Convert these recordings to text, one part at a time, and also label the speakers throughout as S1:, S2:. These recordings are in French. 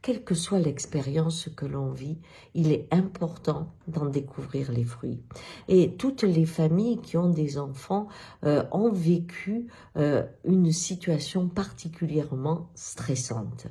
S1: quelle que soit l'expérience que l'on vit, il est important d'en découvrir les fruits. Et toutes les familles qui ont des enfants ont vécu une situation particulièrement stressante.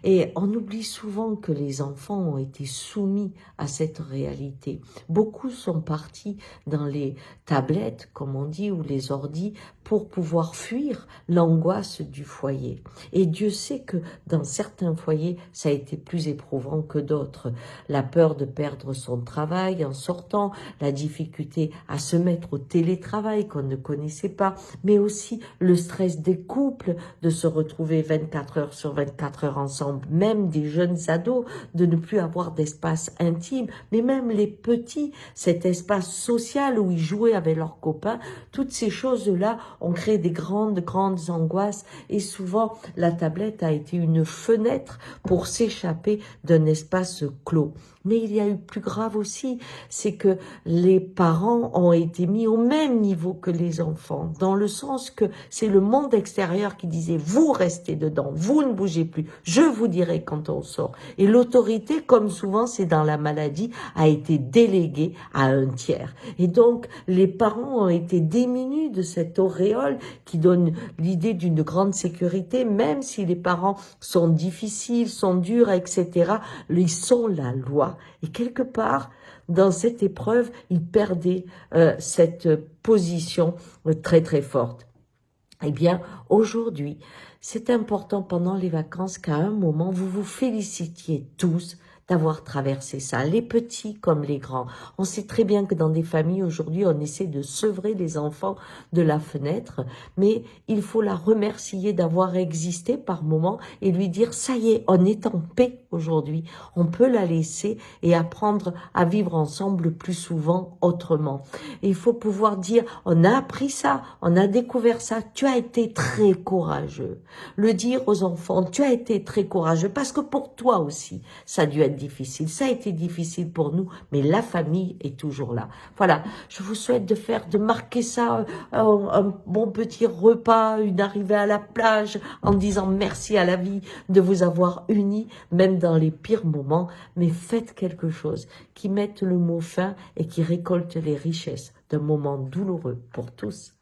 S1: Et on oublie souvent que les enfants ont été soumis à cette réalité. Beaucoup sont partis dans les tablettes, comme on dit, ou les ordis, pour pouvoir fuir l'angoisse du foyer. Et Dieu sait que dans certains foyers, ça a été plus éprouvant que d'autres. La peur de perdre son travail en sortant, la difficulté à se mettre au télétravail qu'on ne connaissait pas, mais aussi le stress des couples de se retrouver 24 heures sur 24 heures ensemble, même des jeunes ados, de ne plus avoir d'espace intime, mais même les petits, cet espace social où ils jouaient avec leurs copains, toutes ces choses-là ont créé des grandes angoisses et souvent la tablette a été une fenêtre pour s'échapper d'un espace clos. Mais il y a eu plus grave aussi, c'est que les parents ont été mis au même niveau que les enfants, dans le sens que c'est le monde extérieur qui disait « vous restez dedans, vous ne bougez plus, je vous dirai quand on sort ». Et l'autorité, comme souvent c'est dans la maladie, a été déléguée à un tiers. Et donc les parents ont été démunis de cette auréole qui donne l'idée d'une grande sécurité, même si les parents sont difficiles, sont durs, etc. Ils sont la loi. Et quelque part, dans cette épreuve, ils perdaient cette position très très forte. Eh bien, aujourd'hui, c'est important pendant les vacances qu'à un moment, vous vous félicitiez tous d'avoir traversé ça, les petits comme les grands. On sait très bien que dans des familles, aujourd'hui, on essaie de sevrer les enfants de la fenêtre, mais il faut la remercier d'avoir existé par moment et lui dire, ça y est, on est en paix aujourd'hui, on peut la laisser et apprendre à vivre ensemble plus souvent autrement. Et il faut pouvoir dire, on a appris ça, on a découvert ça, tu as été très courageux. Le dire aux enfants, tu as été très courageux, parce que pour toi aussi, ça a dû être difficile. Ça a été difficile pour nous, mais la famille est toujours là. Voilà, je vous souhaite de marquer ça, un bon petit repas, une arrivée à la plage, en disant merci à la vie de vous avoir unis, même dans les pires moments, mais faites quelque chose qui mette le mot fin et qui récolte les richesses d'un moment douloureux pour tous.